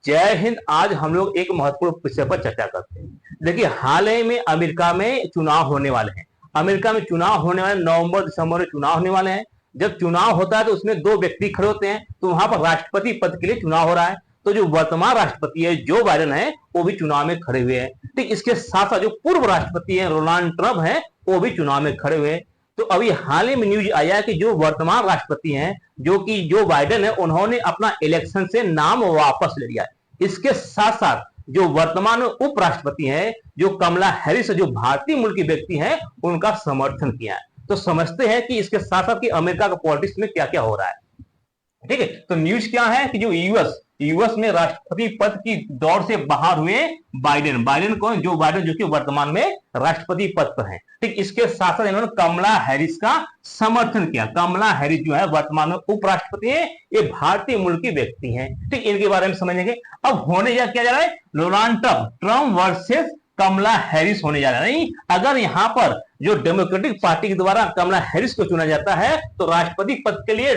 जय हिंद। आज हम लोग एक महत्वपूर्ण विषय पर चर्चा करते हैं। देखिए, हाल ही में अमेरिका में चुनाव होने वाले हैं। अमेरिका में चुनाव होने वाले, नवंबर दिसंबर में चुनाव होने वाले हैं। जब चुनाव होता है तो उसमें दो व्यक्ति खड़े होते हैं, तो वहां पर राष्ट्रपति पद के लिए चुनाव हो रहा है। तो जो वर्तमान राष्ट्रपति है जो बाइडेन है, वो भी चुनाव में खड़े हुए हैं। ठीक, इसके साथ साथ जो पूर्व राष्ट्रपति है डोनाल्ड ट्रंप है, वो भी चुनाव में खड़े हुए हैं। तो अभी हाल ही में न्यूज आया कि जो वर्तमान राष्ट्रपति हैं, जो कि जो बाइडेन है, उन्होंने अपना इलेक्शन से नाम वापस ले लिया है। इसके साथ साथ जो वर्तमान उपराष्ट्रपति हैं, जो कमला हैरिस, जो भारतीय मूल की व्यक्ति हैं, उनका समर्थन किया है। तो समझते हैं कि इसके साथ साथ कि अमेरिका का पॉलिटिक्स में क्या क्या हो रहा है। ठीक है, तो न्यूज क्या है कि जो यूएस में राष्ट्रपति पद की दौड़ से बाहर हुए बाइडेन कौन, जो बाइडेन जो कि वर्तमान में राष्ट्रपति पद पर है। ठीक, इसके साथ साथ इन्होंने कमला हैरिस का समर्थन किया। कमला हैरिस जो है वर्तमान में उपराष्ट्रपति है, ये भारतीय मूल की व्यक्ति है। ठीक, इनके बारे में समझेंगे। अब होने क्या जा रहा है, डोनाल्ड ट्रंप वर्सेस कमला हैरिस होने जा रहा है। नहीं, अगर यहां पर जो डेमोक्रेटिक पार्टी के द्वारा कमला हैरिस को चुना जाता है तो राष्ट्रपति पद के लिए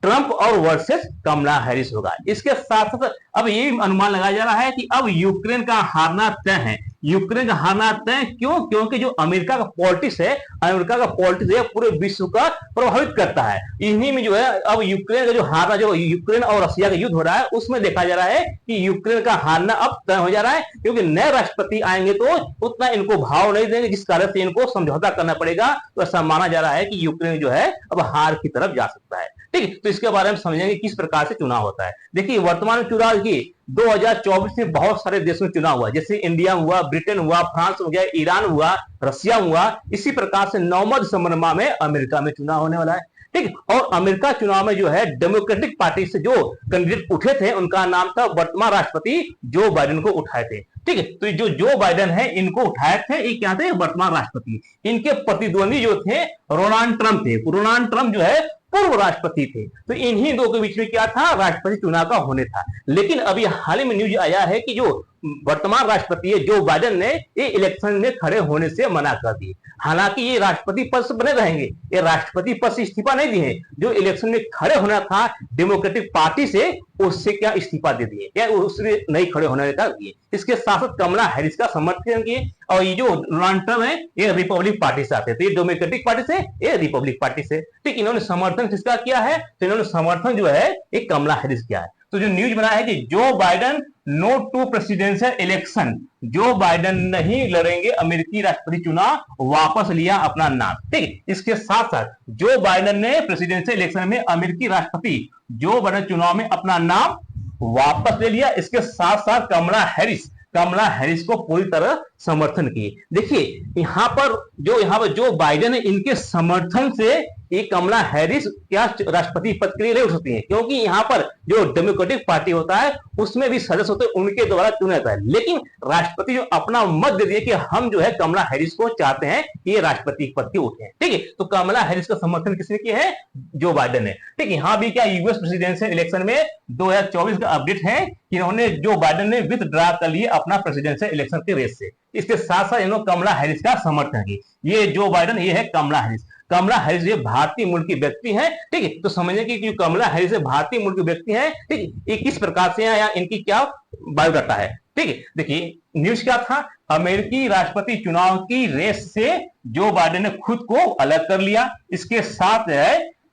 ट्रंप और वर्सेस कमला हैरिस होगा। इसके साथ साथ अब ये अनुमान लगाया जा रहा है कि अब यूक्रेन का हारना तय है। यूक्रेन का हारना तय क्यों? क्योंकि जो अमेरिका का पॉलिटिक्स है, पूरे विश्व का प्रभावित करता है। इन्हीं में जो है अब यूक्रेन का जो हारना, जो यूक्रेन और रशिया का युद्ध हो रहा है, उसमें देखा जा रहा है कि यूक्रेन का हारना अब तय हो जा रहा है, क्योंकि नए राष्ट्रपति आएंगे तो उतना इनको भाव नहीं देंगे, जिस कारण से इनको समझौता करना पड़ेगा। तो ऐसा माना जा रहा है कि यूक्रेन जो है अब हार की तरफ जा सकता है। ठीक है, तो इसके बारे में समझेंगे किस प्रकार से चुनाव होता है। देखिए, वर्तमान चुनाव की 2024 में बहुत सारे देशों में चुनाव हुआ, जैसे इंडिया हुआ, ब्रिटेन हुआ, फ्रांस हो गया, ईरान हुआ, रशिया हुआ। इसी प्रकार से नवंबर दिसंबर माह में अमेरिका में चुनाव होने वाला है। ठीक, और अमेरिका चुनाव में जो है डेमोक्रेटिक पार्टी से जो कैंडिडेट उठे थे, उनका नाम था वर्तमान राष्ट्रपति जो बाइडेन को उठाए थे। ठीक है, तो जो बाइडेन है, इनको उठाए थे, ये क्या थे, वर्तमान राष्ट्रपति। इनके प्रतिद्वंदी जो थे डोनाल्ड ट्रंप थे। डोनाल्ड ट्रंप जो है पूर्व राष्ट्रपति थे। तो इन्हीं दो के बीच में क्या था, राष्ट्रपति चुनाव का होने था। लेकिन अभी हाल ही में न्यूज आया है कि जो वर्तमान राष्ट्रपति है जो बाइडेन ने ये इलेक्शन में खड़े होने से मना कर दिए। हालांकि ये राष्ट्रपति पद से बने रहेंगे, ये राष्ट्रपति पद से इस्तीफा नहीं दिए। जो इलेक्शन में खड़े होना था डेमोक्रेटिक पार्टी से, उससे क्या इस्तीफा दे दिए, क्या उससे नहीं खड़े होने का दिए। इसके साथ साथ कमला हैरिस का समर्थन किए। और ये जो डोनाल्ड ट्रंप है, ये रिपब्लिक पार्टी से आते थे, ये डेमोक्रेटिक पार्टी से, ये रिपब्लिक पार्टी से। ठीक, इन्होंने समर्थन किसका किया है, तो इन्होंने समर्थन जो है एक कमला हैरिस किया है। तो जो न्यूज बना है कि Joe Biden no to presidential election, Joe Biden नहीं लड़ेंगे अमेरिकी राष्ट्रपति चुनाव, वापस लिया अपना नाम। ठीक, इसके साथ साथ जो बाइडेन ने प्रेसिडेंशियल इलेक्शन में अमेरिकी राष्ट्रपति जो बाइडेन चुनाव में अपना नाम वापस ले लिया। इसके साथ साथ कमला हैरिस को पूरी तरह समर्थन किए। देखिए, यहाँ पर जो बाइडेन है, इनके समर्थन से ये कमला हैरिस क्या राष्ट्रपति पद के लिए नहीं उठ सकती है, क्योंकि यहाँ पर जो डेमोक्रेटिक पार्टी होता है उसमें भी सदस्य होते हैं, उनके द्वारा चुना जाता है। लेकिन राष्ट्रपति जो अपना मत दे दिए कि हम जो है कमला हैरिस को चाहते हैं कि ये राष्ट्रपति पद के उठे। ठीक है, तो कमला हैरिस का समर्थन किसने किया है, जो बाइडेन ने। ठीक, यहाँ भी क्या यूएस प्रेसिडेंशियल इलेक्शन में 2024 का अपडेट है कि इन्होंने जो बाइडेन ने विथड्रॉ कर लिए अपना प्रेसिडेंशियल इलेक्शन के रेस से। इसके साथ साथ इन्होंने कमला हैरिस का समर्थन किया। ये जो बाइडेन, ये है कमला हैरिस। कमला हैरिस ये भारतीय मूल की व्यक्ति है। ठीक है, तो समझिए कि जो कमला हैरिस भारतीय मूल की व्यक्ति है, ठीक, ये किस प्रकार से है या इनकी क्या बायोडाटा है। ठीक है, देखिए न्यूज क्या था, अमेरिकी राष्ट्रपति चुनाव की रेस से जो बाइडेन ने खुद को अलग कर लिया। इसके साथ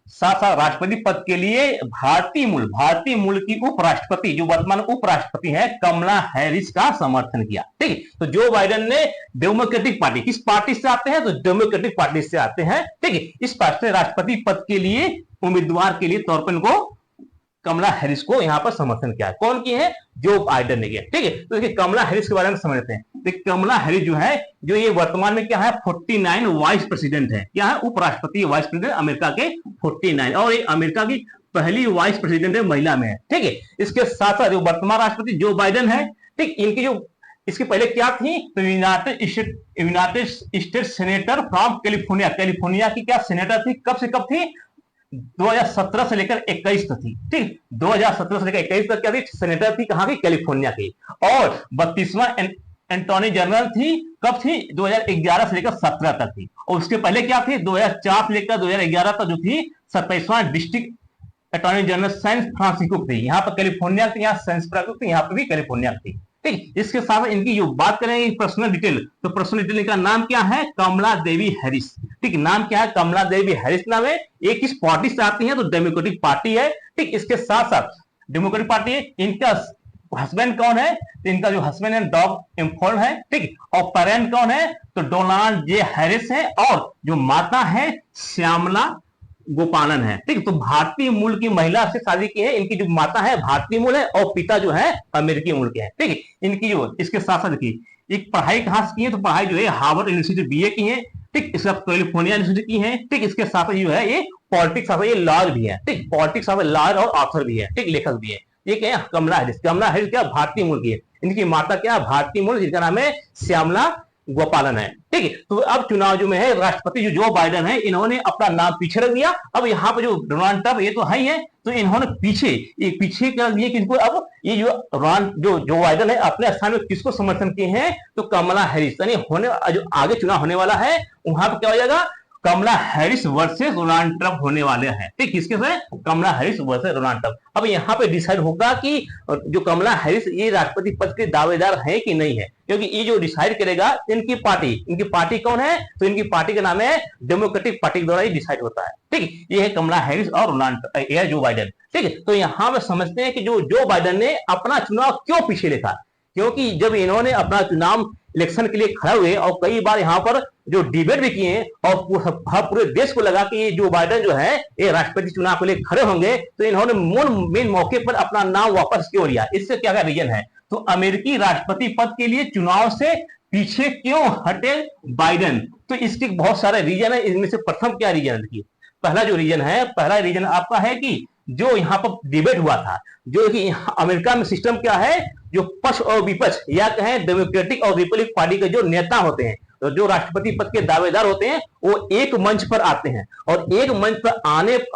राष्ट्रपति पद के लिए भारतीय मूल की उपराष्ट्रपति, जो वर्तमान उपराष्ट्रपति है, कमला हैरिस का समर्थन किया। ठीक है, तो जो बाइडेन ने डेमोक्रेटिक पार्टी, किस पार्टी से आते हैं, तो डेमोक्रेटिक पार्टी से आते हैं। ठीक है, इस पार्टी से राष्ट्रपति पद के लिए उम्मीदवार के लिए तौर पर इनको कमला हैरिस को यहां पर समर्थन किया। कौन की है, जो बाइडेन ने किया। ठीक है, तो देखिए कमला हैरिस के बारे में समझते हैं। देखिए कमला हैरिस जो है, जो ये वर्तमान में क्या है, 49 वाइस प्रेसिडेंट है। क्या है, उपराष्ट्रपति वाइस प्रेसिडेंट अमेरिका के 49, और ये अमेरिका की पहली वाइस प्रेसिडेंट है, महिला में है। ठीक है, इसके साथ साथ जो वर्तमान राष्ट्रपति जो बाइडेन है, ठीक, इनकी जो इसके पहले क्या थी, तो United state senator from California की क्या सेनेटर थी, कब से कब थी, 2017 से लेकर 21 तक थी। ठीक, 2017 से लेकर 21 तक क्या थी, सेनेटर थी, कहां की, कैलिफोर्निया की। और 32वां एंटॉर्नी जनरल थी, कब थी, 2011 से लेकर 17 तक थी। और उसके पहले क्या थी, 2004 से लेकर 2011 तक जो थी 27वां district attorney general San Francisco थी, यहाँ पर कैलिफोर्निया थी, यहाँ सैन फ्रांसिस्को थी, यहाँ पर भी कैलिफोर्निया थी। ठीक, इसके साथ इनकी जो बात करेंगे पर्सनल डिटेल, तो पर्सनल डिटेल इनका नाम क्या है, कमला देवी हैरिस। ठीक, नाम क्या है, कमला देवी हैरिस नाम है। ये किस पार्टी से आती है, तो डेमोक्रेटिक पार्टी है। ठीक, इसके साथ साथ डेमोक्रेटिक पार्टी है। इनका हस्बैंड कौन है, तो इनका जो हस्बैंड है डॉग इम्फोर्ड है। ठीक, और पेरेंट कौन है, तो डोनाल्ड जे हैरिस है। और जो माता है श्यामला गोपालन है। ठीक, तो भारतीय मूल की महिला से शादी की है। इनकी जो माता है भारतीय मूल है और पिता जो है अमेरिकी मूल के हैं। ठीक, इनकी जो इसके साथ साथ की एक पढ़ाई कहां से की है, तो पढ़ाई जो है हार्वर्ड यूनिवर्सिटी बीए की है। ठीक, इसके साथ कैलिफोर्निया यूनिवर्सिटी की है। ठीक, इसके साथ जो है ये पॉलिटिक्स ऑफ ये लॉयर भी है। ठीक, पॉलिटिक्स ऑफ लॉयर और ऑथर भी है। ठीक, लेखक भी है। ये क्या है, कमला हैरिस। कमला हैरिस क्या भारतीय मूल की है। इनकी माता क्या भारतीय मूल, जिनका नाम है श्यामला गोपालन है। ठीक है, तो अब चुनाव जो में है राष्ट्रपति जो बाइडेन है, इन्होंने अपना नाम पीछे रख दिया। अब यहाँ पे जो डोनाल्ड ट्रंप ये तो है ही है, तो इन्होंने पीछे कर दिए किसको, अब ये जो बाइडेन है अपने स्थान में किसको समर्थन किए हैं, तो कमला हैरिस। यानी जो आगे चुनाव होने वाला है वहां पर क्या हो जाएगा, कमला हैरिस वर्सेस डोनाल्ड ट्रंप होने वाले हैं। ठीक, किसके से, कमला हैरिस वर्सेस डोनाल्ड ट्रंप। अब यहाँ पे डिसाइड होगा कि जो कमला हैरिस ये राष्ट्रपति पद के दावेदार है कि नहीं है, क्योंकि ये जो डिसाइड करेगा इनकी पार्टी कौन है, तो इनकी पार्टी का नाम है डेमोक्रेटिक पार्टी के द्वारा ये डिसाइड होता है। ठीक, ये है कमला हैरिस और जो बाइडेन। ठीक है, तो यहाँ पे समझते हैं कि जो बाइडेन ने अपना चुनाव क्यों पीछे लिखा, क्योंकि जब इन्होंने अपना चुनाव इलेक्शन के लिए खड़े हुए और कई बार यहाँ पर जो डिबेट भी किए और पूरे देश को लगा कि ये जो बाइडेन जो है ये राष्ट्रपति चुनाव के लिए खड़े होंगे, तो इन्होंने मेन मौके पर अपना नाम वापस क्यों लिया, इससे क्या रीजन है, तो अमेरिकी राष्ट्रपति पद के लिए चुनाव से पीछे क्यों हटे बाइडेन, तो इसके बहुत सारे रीजन है। इनमें से प्रथम क्या रीजन है, पहला रीजन आपका है कि जो यहाँ पर डिबेट हुआ था, जो कि अमेरिका में सिस्टम क्या है, जो पक्ष और विपक्ष या कहें डेमोक्रेटिक और रिपब्लिक पार्टी के जो नेता होते हैं, तो जो राष्ट्रपति पद के दावेदार होते हैं, वो एक मंच पर आते हैं और एक मंच पर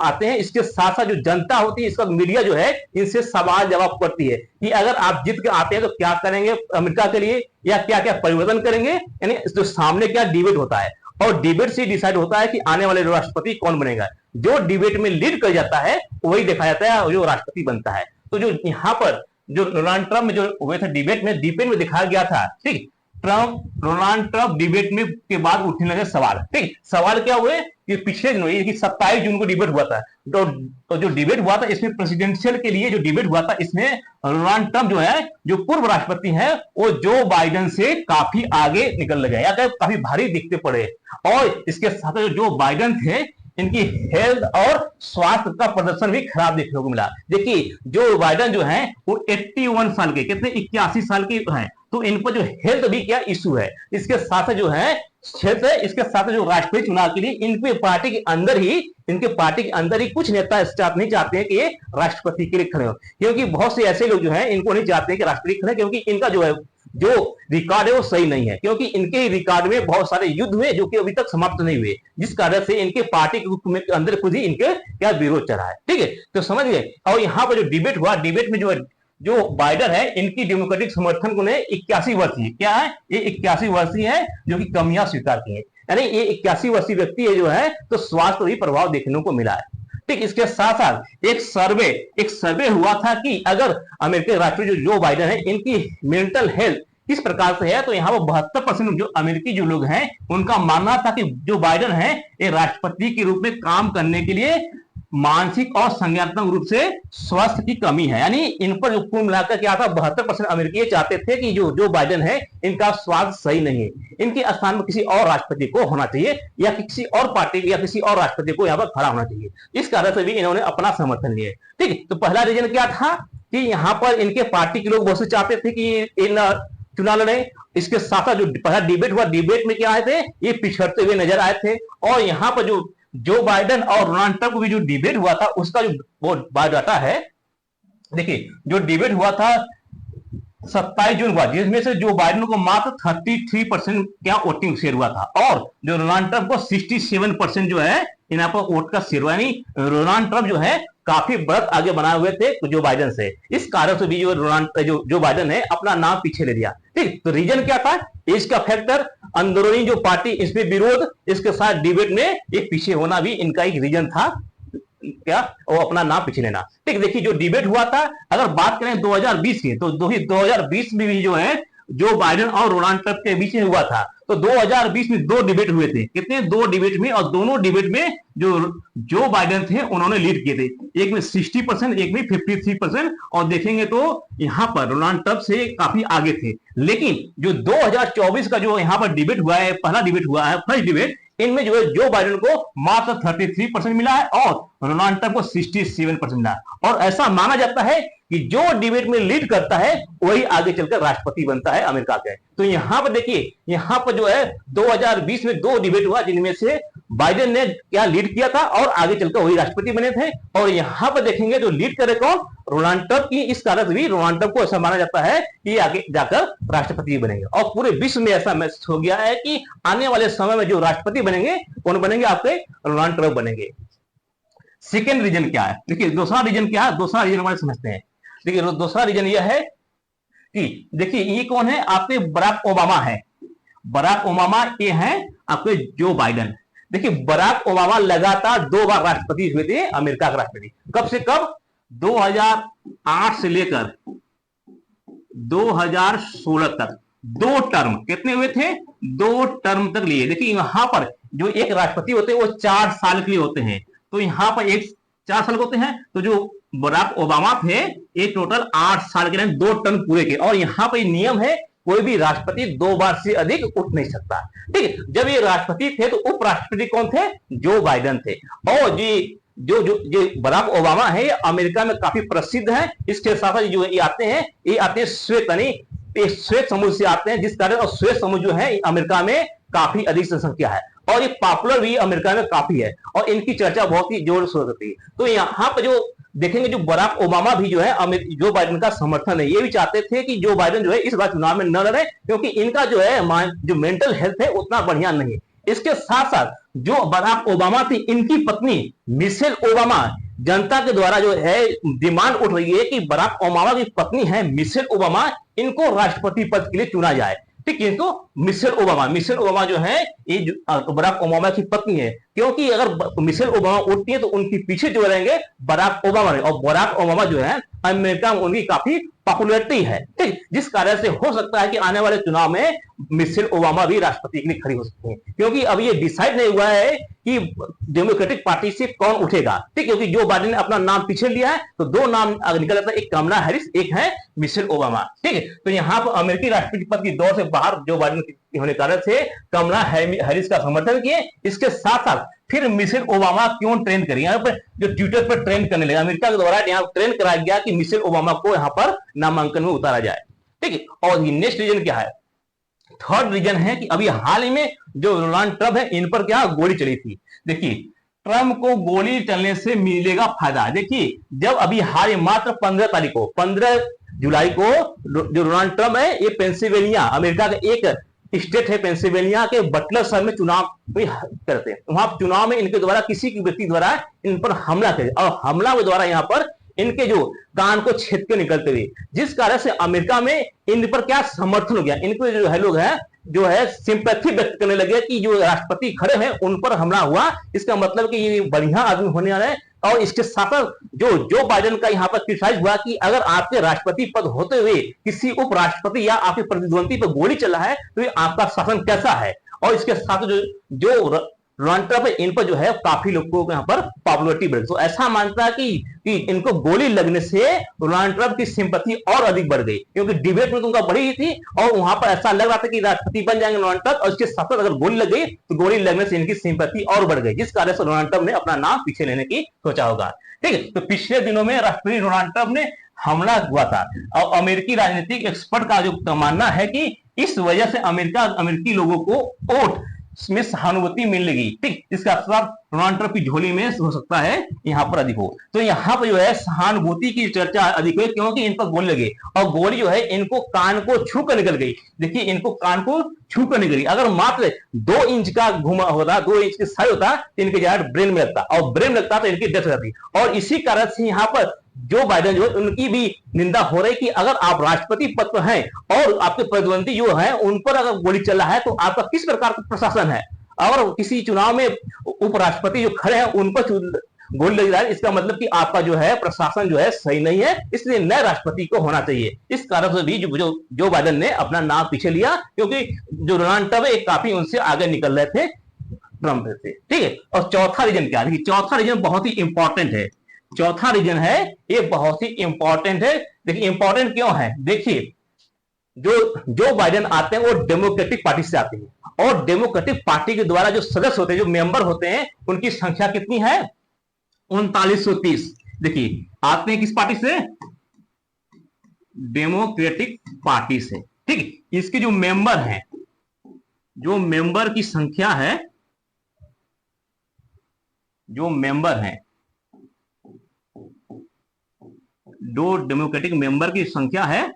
आते हैं। इसके साथ साथ जो जनता होती है, इसका मीडिया जो है इनसे सवाल जवाब करती है कि अगर आप जीत के आते हैं तो क्या करेंगे अमेरिका के लिए, या क्या क्या परिवर्तन करेंगे। यानी जो सामने क्या डिबेट होता है और डिबेट से डिसाइड होता है कि आने वाले राष्ट्रपति कौन बनेगा। जो डिबेट में लीड कर जाता है वही देखा जाता है जो राष्ट्रपति बनता है। तो जो यहाँ पर जो डोनाल्ड ट्रंप जो हुए थे डिबेट में दिखाया गया था। ठीक, डोनाल्ड ट्रंप डिबेट में के बाद उठने लगे सवाल। ठीक, सवाल क्या हुए कि पिछले दिनों 27 जून को डिबेट हुआ था, तो जो डिबेट हुआ था इसमें प्रेसिडेंशियल के लिए जो डिबेट हुआ था, इसमें डोनाल्ड ट्रंप जो है जो पूर्व राष्ट्रपति हैं वो जो बाइडेन से काफी आगे निकल गए या काफी भारी दिखते पड़े। और इसके साथ जो बाइडेन थे इनकी हेल्थ और स्वास्थ्य का प्रदर्शन भी खराब देखने को मिला। देखिए जो बाइडेन जो है वो 81 साल के, कितने 81 साल के हैं, तो इन पर जो हेल्थ भी क्या इशू है। इसके साथ जो है इसके साथ जो राष्ट्रपति चुनाव के लिए इनके पार्टी के अंदर ही कुछ नेता स्टाफ नहीं चाहते हैं कि ये राष्ट्रपति के लिए खड़े हो, क्योंकि बहुत से ऐसे लोग जो हैं इनको नहीं चाहते हैं कि राष्ट्रपति खड़े, क्योंकि इनका जो रिकॉर्ड है वो सही नहीं है, क्योंकि इनके रिकॉर्ड में बहुत सारे युद्ध हुए जो कि अभी तक समाप्त नहीं हुए, जिस कारण से इनके पार्टी के अंदर खुद ही इनके क्या विरोध चला है। ठीक है, तो समझ गए। और यहाँ पर जो डिबेट हुआ, डिबेट में जो बाइडेन है इनकी डेमोक्रेटिक समर्थन को 81 वर्षीय क्या है, ये 81 वर्षीय है जो कि कमियां स्वीकार की है। यानी ये 81 वर्षीय व्यक्ति है जो है तो स्वास्थ्य भी प्रभाव देखने को मिला है। ठीक, इसके साथ साथ एक सर्वे हुआ था कि अगर अमेरिकी राष्ट्रपति जो बाइडेन है इनकी मेंटल हेल्थ किस प्रकार से है, तो यहाँ पर 72% जो अमेरिकी जो लोग हैं उनका मानना था कि जो बाइडेन है ये राष्ट्रपति के रूप में काम करने के लिए मानसिक और संज्ञानात्मक रूप से स्वास्थ्य की कमी है। यानी इन पर जो कुल मिलाकर क्या था 72% अमेरिकी चाहते थे कि जो बाइडेन है इनका स्वास्थ्य सही नहीं है, इनके स्थान में किसी और राष्ट्रपति को होना चाहिए या किसी और पार्टी या किसी और राष्ट्रपति को यहाँ पर खड़ा होना चाहिए। इस कारण से भी इन्होंने अपना समर्थन लिया। ठीक है, तो पहला रीजन क्या था कि यहाँ पर इनके पार्टी के लोग बहुत से चाहते थे कि इन चुनाव लड़े। इसके साथ जो पहला डिबेट हुआ, डिबेट में क्या आए थे, ये पिछड़ते हुए नजर आए थे। और यहाँ पर जो बाइडेन और डोनाल्ड ट्रंप को भी जो डिबेट हुआ था उसका जो वो बायोडाटा है, देखिए जो डिबेट हुआ था 27 जून हुआ, जिसमें से जो बाइडेन को मात्र 33% क्या वोटिंग शेयर हुआ था और जो डोनाल्ड ट्रंप को 67% जो है यहाँ पर वोट का शेयर हुआ। यानी डोनाल्ड ट्रंप जो है काफी बढ़त आगे बनाए हुए थे जो बाइडेन से। इस कारण से भी जो बाइडेन है अपना नाम पीछे ले लिया। ठीक, तो रीजन क्या था, एज का फैक्टर, अंदरूनी जो पार्टी इसमें विरोध, इसके साथ डिबेट में एक पीछे होना भी इनका एक रीजन था क्या वो अपना नाम पीछे लेना। ठीक, देखिए जो डिबेट हुआ था, अगर बात करें 2020 की, तो 2020 में भी जो है जो बाइडेन और डोनाल्ड ट्रंप के बीच में हुआ था, तो 2020 में दो डिबेट हुए थे। कितने? दो डिबेट में, और दोनों डिबेट में जो बाइडेन थे उन्होंने लीड किए थे। एक में 60%, एक में 53%, और देखेंगे तो यहां पर डोनाल्ड ट्रंप से काफी आगे थे। लेकिन जो 2024 का जो यहां पर डिबेट हुआ है, पहला डिबेट हुआ है, फर्स्ट डिबेट, इनमें जो है जो बाइडेन को मात्र 33% मिला है और डोनाल्ड ट्रंप को 67% मिला है। और ऐसा माना जाता है कि जो डिबेट में लीड करता है वही आगे चलकर राष्ट्रपति बनता है अमेरिका के। तो यहां पर देखिए, यहां पर जो है 2020 में दो डिबेट हुआ, जिनमें से बाइडेन ने क्या लीड किया था और आगे चलकर वही राष्ट्रपति बने थे। और यहां पर देखेंगे जो लीड करे कौन? डोनाल्ड ट्रंप की। इस कारण से भी डोनाल्ड ट्रंप को ऐसा माना जाता है कि आगे जाकर राष्ट्रपति बनेंगे। और पूरे विश्व में ऐसा मैसेज हो गया है कि आने वाले समय में जो राष्ट्रपति बनेंगे, कौन बनेंगे? आपके डोनाल्ड ट्रंप बनेंगे। सेकेंड रीजन क्या है? देखिए दूसरा रीजन क्या है, दूसरा रीजन हमारे समझते हैं। देखिए दूसरा रीजन यह है कि देखिए ये कौन है? आपके बराक ओबामा है। बराक ओबामा ये हैं आपके जो बाइडेन। देखिए बराक ओबामा लगातार 2 बार राष्ट्रपति हुए थे, अमेरिका के राष्ट्रपति। कब से कब? 2008 से लेकर 2016 तक 2 टर्म। कितने हुए थे? 2 टर्म तक लिए। देखिए यहां पर जो एक राष्ट्रपति होते हैं वो 4 साल के लिए होते हैं, तो यहां पर एक 4 साल होते हैं। तो जो बराक ओबामा थे ये टोटल 8 साल के लिए 2 टर्म पूरे के। और यहां पर नियम है, कोई भी राष्ट्रपति 2 बार से अधिक उठ नहीं सकता। ठीक है, जब ये राष्ट्रपति थे तो उपराष्ट्रपति कौन थे? जो बाइडेन थे। और जो बराक ओबामा है ये अमेरिका में काफी प्रसिद्ध है। इसके साथ जो ये आते हैं श्वेत समूह से आते हैं, जिस कारण, और श्वेत समूह जो है अमेरिका में काफी अधिक जनसंख्या है और ये पॉपुलर भी अमेरिका में काफी है और इनकी चर्चा बहुत ही जोर शोर होती है। तो यहाँ पर जो देखेंगे जो बराक ओबामा भी जो है जो बाइडेन का समर्थन है, ये भी चाहते थे कि जो बाइडेन जो है इस बार चुनाव में न लड़े, क्योंकि इनका जो है जो मेंटल हेल्थ है उतना बढ़िया नहीं। इसके साथ साथ जो बराक ओबामा थी, इनकी पत्नी मिशेल ओबामा, जनता के द्वारा जो है डिमांड उठ रही है कि बराक ओबामा की पत्नी है मिशेल ओबामा, इनको राष्ट्रपति पद के लिए चुना जाए। ठीक है, तो मिशेल ओबामा जो है ये बराक ओबामा की पत्नी है, क्योंकि अगर मिशेल ओबामा उठती है तो उनके पीछे जो रहेंगे बराक ओबामा रहे, और बराक ओबामा जो है अमेरिका में उनकी काफी पॉपुलैरिटी है। ठीक, जिस कारण से हो सकता है कि आने वाले चुनाव में मिशेल ओबामा भी राष्ट्रपति के लिए खड़ी हो सकती है, क्योंकि अब ये डिसाइड नहीं हुआ है कि डेमोक्रेटिक पार्टी से कौन उठेगा। ठीक, क्योंकि जो बाइडेन ने अपना नाम पीछे लिया है तो 2 नाम निकल जाता है, एक कमला हैरिस, एक है मिशेल ओबामा। ठीक है, तो यहाँ पर अमेरिकी राष्ट्रपति पद की दौड़ से बाहर जो बाइडेन होने कारण से कमला हैरिस का समर्थन किए। इसके साथ साथ फिर मिशेल ओबामा क्यों ट्रेंड करी, यहाँ पर जो ट्विटर पर ट्रेंड करने लगा, अमेरिका के द्वारा यहाँ ट्रेंड कराया गया कि मिशेल ओबामा को यहाँ पर नामांकन में उतारा जाए। ठीक है, और नेक्स्ट रीजन क्या है? थर्ड रीजन है कि अभी हाल ही में जो डोनाल्ड ट्रंप है इन पर क्या गोली चली थी। देखिए ट्रंप को गोली चलने से मिलेगा फायदा। देखिए जब अभी हाल मात्र 15 जुलाई को जो डोनाल्ड ट्रंप है ये पेंसिल्वेनिया, अमेरिका का एक स्टेट है पेंसिल्वेनिया के बटलर शहर में चुनाव करते हैं। वहां चुनाव में इनके द्वारा किसी व्यक्ति द्वारा इन पर हमला करे और हमला के द्वारा यहाँ पर इनके जो कान को छेद के निकलते हुए, जिस कारण से अमेरिका में इन पर क्या समर्थन हो गया, इनको जो है लोग हैं जो है सिंपैथी व्यक्त करने लगे कि जो राष्ट्रपति खड़े हैं उन पर हमला हुआ, इसका मतलब कि ये बढ़िया आदमी होने वाला है। और इसके साथ जो बाइडेन का यहाँ पर क्रिटिसाइज हुआ कि अगर आपके राष्ट्रपति पद होते हुए किसी उपराष्ट्रपति या आपके प्रतिद्वंदी पर गोली चला है तो ये आपका शासन कैसा है। और इसके साथ जो डोनाल्ड ट्रंप इन पर जो है काफी लोगों को यहाँ पर पॉपुलरिटी बढ़ी। तो ऐसा मानता है कि इनको गोली लगने से डोनाल्ड ट्रंप की सिंपैथी और अधिक बढ़ गई, क्योंकि डिबेट में तो उनका बढ़ी ही थी और वहां पर ऐसा लग रहा था कि राष्ट्रपति बन जाएंगे डोनाल्ड ट्रंप, और इसके साथ अगर गोली लग गई तो गोली लगने से इनकी सिंपैथी और बढ़ गई, जिस कारण से डोनाल्ड ट्रंप ने अपना नाम पीछे लेने की सोचा होगा। ठीक है, तो पिछले दिनों में राष्ट्रपति डोनाल्ड ट्रंप ने हमला हुआ था और अमेरिकी राजनीतिक एक्सपर्ट का जो मानना है कि इस वजह से अमेरिकी लोगों को वोट में सहानुभूति मिलेगी। ठीक, इसका असर डोनाल्ड ट्रंप की झोली में हो सकता है यहाँ पर अधिक हो। तो यहाँ पर जो है सहानुभूति की चर्चा अधिक हुई, क्योंकि इन पर गोली लगे और गोली जो है इनको कान को छू कर निकल गई। देखिए इनको कान को छू कर निकल गई, अगर मात्र 2 इंच का घुमा होता, 2 इंच के साइज होता तो इनके जगह ब्रेन में लगता और ब्रेन लगता तो इनकी डेथ हो जाती। और इसी कारण से यहाँ पर जो बाइडेन जो है उनकी भी निंदा हो रही कि अगर आप राष्ट्रपति पद पर हैं और आपके प्रतिद्वंदी जो है उन पर अगर गोली चला है तो आपका किस प्रकार का प्रशासन है। अगर किसी चुनाव में उपराष्ट्रपति जो खड़े हैं उन पर गोल्ड लग रहा है, इसका मतलब कि आपका जो है प्रशासन जो है सही नहीं है, इसलिए नए राष्ट्रपति को होना चाहिए। इस कारण से भी जो बाइडेन ने अपना नाम पीछे लिया, क्योंकि जो डोनाल्ड ट्रंप एक काफी उनसे आगे निकल रहे थे ट्रंप से, ठीक है। और चौथा रीजन क्या है, देखिए चौथा रीजन बहुत ही इंपॉर्टेंट है। चौथा रीजन है ये बहुत ही इंपॉर्टेंट है। देखिए इंपॉर्टेंट क्यों है, देखिए जो जो बाइडेन आते हैं वो डेमोक्रेटिक पार्टी से आते हैं, और डेमोक्रेटिक पार्टी के द्वारा जो सदस्य होते हैं, जो मेंबर होते हैं, उनकी संख्या कितनी है, 3930। देखिए आते हैं किस पार्टी से, डेमोक्रेटिक पार्टी से, ठीक है। इसके जो मेंबर हैं, जो मेंबर की संख्या है, जो मेंबर हैं, जो डेमोक्रेटिक मेंबर की संख्या है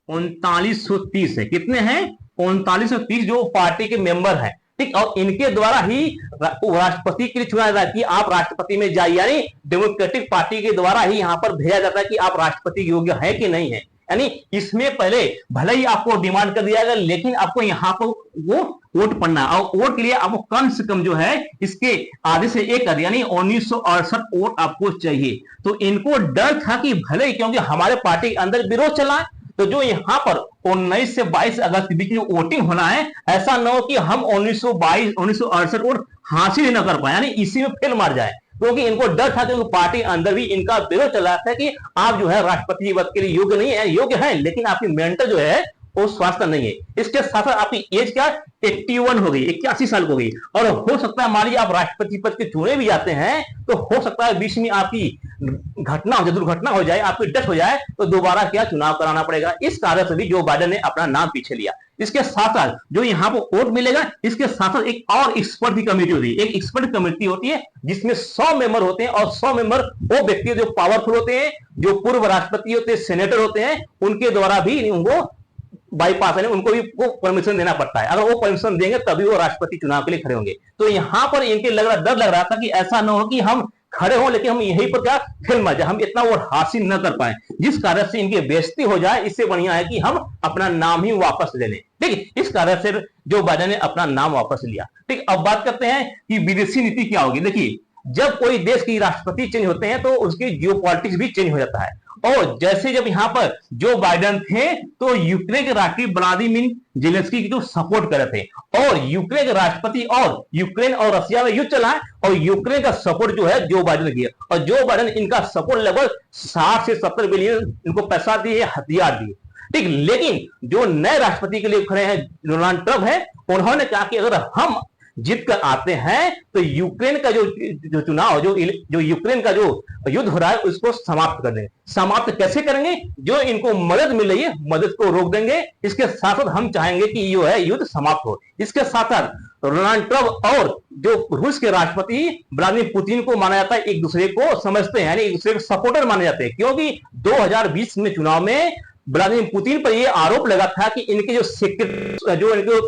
3930 है। कितने हैं, 3930 जो पार्टी के मेंबर हैं, ठीक। और इनके द्वारा ही राष्ट्रपति के लिए चुना जाता है कि आप राष्ट्रपति में जाइए, यानी डेमोक्रेटिक पार्टी के द्वारा ही यहां पर भेजा जाता है कि आप राष्ट्रपति योग्य है कि नहीं है। यानी इसमें पहले भले ही आपको डिमांड कर दिया गया, लेकिन आपको यहाँ पर वो वोट पड़ना, और वोट के लिए आपको कम से कम जो है इसके आधे से एक आधे यानी 1968 वोट आपको चाहिए। तो इनको डर था कि भले ही, क्योंकि हमारे पार्टी के अंदर विरोध चला है, तो जो यहाँ पर 19 से 22 अगस्त के बीच जो वोटिंग होना है, ऐसा न हो कि हम 1968 वोट हासिल न कर पाए, यानी इसी में फेल मार जाए। क्योंकि इनको डर था, क्योंकि पार्टी अंदर भी इनका विरोध चला था कि आप जो है राष्ट्रपति पद के लिए योग्य नहीं है, योग्य है लेकिन आपकी मेंटल जो है वो स्वास्थ्य नहीं है। इसके साथ साथ आपकी एज क्या 81 हो गई, 81 साल हो गई, और हो सकता है मान लीजिए आप राष्ट्रपति पद के चुने भी जाते हैं, तो हो सकता है बीच में आपकी घटना हो जाए, दुर्घटना हो जाए, आपकी डेथ हो जाए, तो दोबारा क्या चुनाव कराना पड़ेगा। इस कारण से भी जो बाइडेन ने अपना नाम पीछे लिया। इसके साथ साथ जो यहाँ पर वोट मिलेगा, इसके साथ साथ एक और एक्सपर्ट की कमेटी होती है, एक एक्सपर्ट कमेटी होती है जिसमें 100 मेंबर होते हैं, और 100 मेंबर वो व्यक्ति जो पावरफुल होते हैं, जो पूर्व राष्ट्रपति होते हैं, सेनेटर होते हैं, उनके द्वारा भी उनको बाईपास है, उनको भी वो परमिशन देना पड़ता है। अगर वो परमिशन देंगे तभी वो राष्ट्रपति चुनाव के लिए खड़े होंगे। तो यहां पर इनके डर लग रहा था कि ऐसा न हो कि हम खड़े हो लेकिन हम यहीं पर क्या फेल मार जाए, हम इतना वो हासिल न कर पाए, जिस कारण से इनकी बेइज्जती हो जाए। इससे बढ़िया है कि हम अपना नाम ही वापस ले लें, ठीक। इस कारण से जो बाइडेन ने अपना नाम वापस लिया, ठीक। अब बात करते हैं कि विदेशी नीति क्या होगी। देखिए जब कोई देश की राष्ट्रपति चेंज होते हैं तो उसकी जियोपॉलिटिक्स भी चेंज हो जाता है। और जैसे जब यहां पर जो बाइडेन थे तो यूक्रेन के राष्ट्रपति व्लादिमीर जेलेंस्की की जो सपोर्ट कर रहे थे, और यूक्रेन के राष्ट्रपति, और यूक्रेन और रशिया में युद्ध चला है, और यूक्रेन का सपोर्ट जो है जो बाइडेन किया, और जो बाइडेन इनका सपोर्ट लगभग 60 से 70 बिलियन इनको पैसा दिए, हथियार दिए, ठीक। लेकिन जो नए राष्ट्रपति के लिए खड़े हैं डोनाल्ड ट्रंप है, उन्होंने कहा कि अगर हम जीत कर आते हैं तो यूक्रेन का जो चुनाव, जो यूक्रेन का जो युद्ध हो रहा है उसको समाप्त कर देंगे। समाप्त कैसे करेंगे, जो इनको मदद मिल रही है मदद को रोक देंगे। इसके साथ साथ हम चाहेंगे कि जो है युद्ध समाप्त हो। इसके साथ साथ डोनाल्ड ट्रंप और जो रूस के राष्ट्रपति व्लादिमीर पुतिन को माना जाता है, एक दूसरे को समझते हैं, यानी एक दूसरे के सपोर्टर माने जाते हैं, क्योंकि 2020 में चुनाव में व्लादिमीर पुतिन पर यह आरोप लगा था कि इनके जो सेक्रेटरी, जो इनके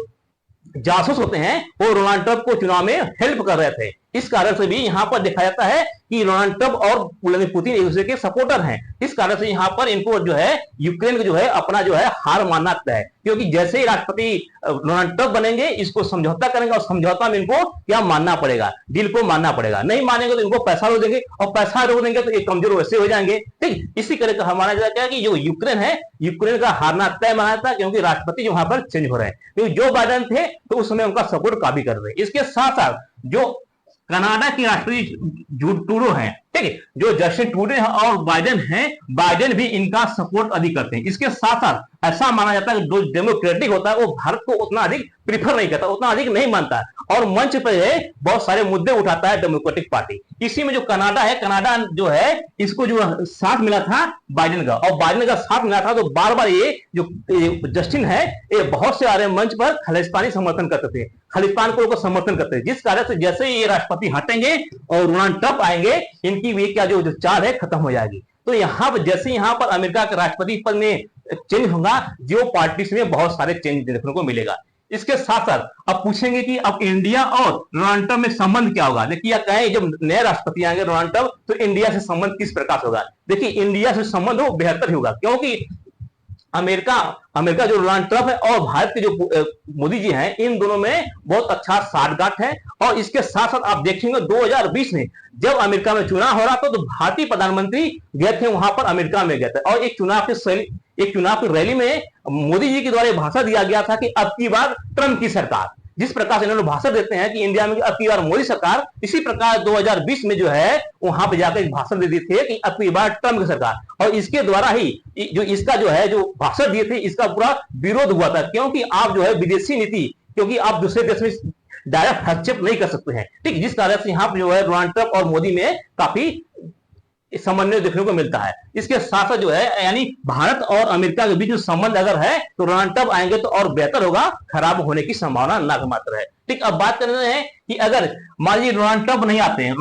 जासूस होते हैं, वो डोनाल्ड ट्रंप को चुनाव में हेल्प कर रहे थे। इस कारण से भी यहां पर देखा जाता है कि डोनाल्ड ट्रंप और व्लादिमीर पुतिन एक दूसरे के सपोर्टर हैं। इस कारण से यहां पर इनको जो है यूक्रेन को जो है अपना जो है हार मानना तय है, क्योंकि जैसे ही राष्ट्रपति डोनाल्ड ट्रंप बनेंगे इसको समझौता करेंगे, और समझौता में इनको क्या मानना पड़ेगा, डील को मानना पड़ेगा। नहीं मानेंगे तो इनको पैसा रोक देंगे, और पैसा रोक देंगे तो ये कमजोर वैसे हो जाएंगे, ठीक। इसी तरह का माना जाता है कि जो यूक्रेन है, यूक्रेन का हारना तय माना जाता है, क्योंकि राष्ट्रपति जो वहां पर चेंज हो रहे हैं, क्योंकि जो बाइडेन थे तो उस समय उनका सपोर्ट काफी कर रहे हैं। इसके साथ साथ जो कनाडा की राष्ट्रपति ट्रूडो है, ठीक है, जो जस्टिन ट्रूडो है और बाइडेन है, बाइडेन भी इनका सपोर्ट अधिक करते हैं। इसके साथ साथ ऐसा माना जाता है कि जो डेमोक्रेटिक होता है वो भारत को उतना अधिक प्रीफर नहीं करता, उतना अधिक नहीं मानता, और मंच पर बहुत सारे मुद्दे उठाता है डेमोक्रेटिक पार्टी। इसी में जो कनाडा है, कनाडा जो है इसको जो साथ मिला था बाइडेन का, और बाइडेन का साथ मिला था, तो बार बार ये जो जस्टिन है ये बहुत से आ रहे मंच पर खालिस्तानी समर्थन करते थे, खालिस्तान को समर्थन करते थे, जिस कारण से जैसे ये राष्ट्रपति हटेंगे और डोनाल्ड ट्रंप आएंगे, इनकी भी क्या जो चाल है खत्म हो जाएगी। तो यहाँ पर जैसे यहाँ पर अमेरिका के राष्ट्रपति पद में चेंज होगा, जियो पॉलिटिक्स में बहुत सारे चेंज देखने को मिलेगा। इसके साथ साथ अब पूछेंगे कि अब इंडिया और डोनाल्ड ट्रंप में संबंध क्या होगा। देखिए कहें जब नए राष्ट्रपति आएंगे डोनाल्ड ट्रंप, तो इंडिया से संबंध किस प्रकार से होगा। देखिए इंडिया से संबंध हो बेहतर ही होगा, क्योंकि अमेरिका अमेरिका जो डोनाल्ड ट्रंप है और भारत के जो मोदी जी हैं, इन दोनों में बहुत अच्छा साठगांठ है। और इसके साथ साथ आप देखेंगे 2020 में जब अमेरिका में चुनाव हो रहा था तो भारतीय प्रधानमंत्री गए थे वहां पर, अमेरिका में गए थे, और एक चुनाव की रैली में मोदी जी के द्वारा भाषण दिया गया था कि अब की बार ट्रंप की सरकार, जिस प्रकार से इन्होंने भाषण देते हैं कि इंडिया में अब की बार मोदी सरकार, इसी प्रकार 2020 में जो है वहां पे जाकर भाषण दे दिए थे कि अब की बार ट्रंप की सरकार। और इसके द्वारा ही जो इसका जो है जो भाषण दिए थे इसका पूरा विरोध हुआ था, क्योंकि आप जो है विदेशी नीति, क्योंकि आप दूसरे देश में डायरेक्ट हस्तक्षेप नहीं कर सकते हैं, ठीक, जिस कारण से यहाँ जो है डोनाल्ड ट्रंप और मोदी में काफी समन्वय देखने को मिलता है। इसके साथ साथ जो है यानी भारत और अमेरिका के बीच में संबंध अगर है तो डोनाल्ड ट्रंप आएंगे तो और बेहतर होगा, खराब होने की संभावना नाकमात्र है। ठीक, अब बात कर रहे हैं कि अगर मान लीजिए डोनाल्ड ट्रंप नहीं आते हैं,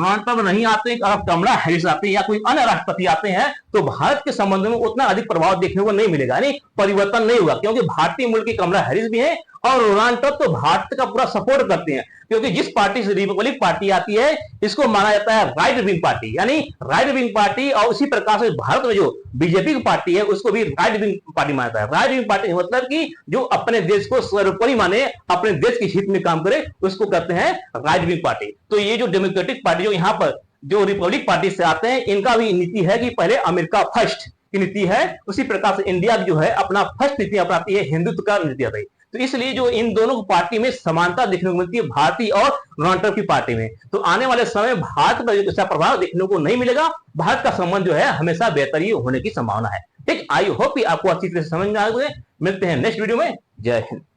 अगर कमला हैरिस आते हैं या कोई अन्य राष्ट्रपति आते हैं तो भारत के संबंध में उतना अधिक प्रभाव देखने को नहीं मिलेगा, यानी परिवर्तन नहीं होगा, क्योंकि भारतीय मूल की कमला हैरिस भी है और डोनाल्ड ट्रंप तो भारत का पूरा सपोर्ट करते हैं, क्योंकि जिस पार्टी से रिपब्लिक पार्टी आती है इसको माना जाता है राइट विंग पार्टी, यानी राइट विंग पार्टी। और उसी प्रकार से भारत में जो बीजेपी की पार्टी है उसको भी राइट विंग पार्टी माना जाता है। राइट विंग पार्टी मतलब कि जो अपने देश को सर्वोपरि माने, अपने देश के हित में काम करे, उसको कहते हैं राइट विंग पार्टी। तो ये जो डेमोक्रेटिक पार्टी जो यहाँ पर जो रिपब्लिक पार्टी से आते हैं, इनका भी नीति है कि पहले अमेरिका फर्स्ट की नीति है, उसी प्रकार से इंडिया जो है अपना फर्स्ट नीति अपनाती है, हिंदुत्व का नीति है। तो इसलिए जो इन दोनों पार्टी में समानता देखने को मिलती है, भारतीय और डोनाल्ड ट्रंप की पार्टी में। तो आने वाले समय भारत पर ऐसा प्रभाव देखने को नहीं मिलेगा, भारत का संबंध जो है हमेशा बेहतर ही होने की संभावना है। ठीक, आई होप कि आपको अच्छी तरह से समझ में आ गए। मिलते हैं नेक्स्ट वीडियो में। जय हिंद।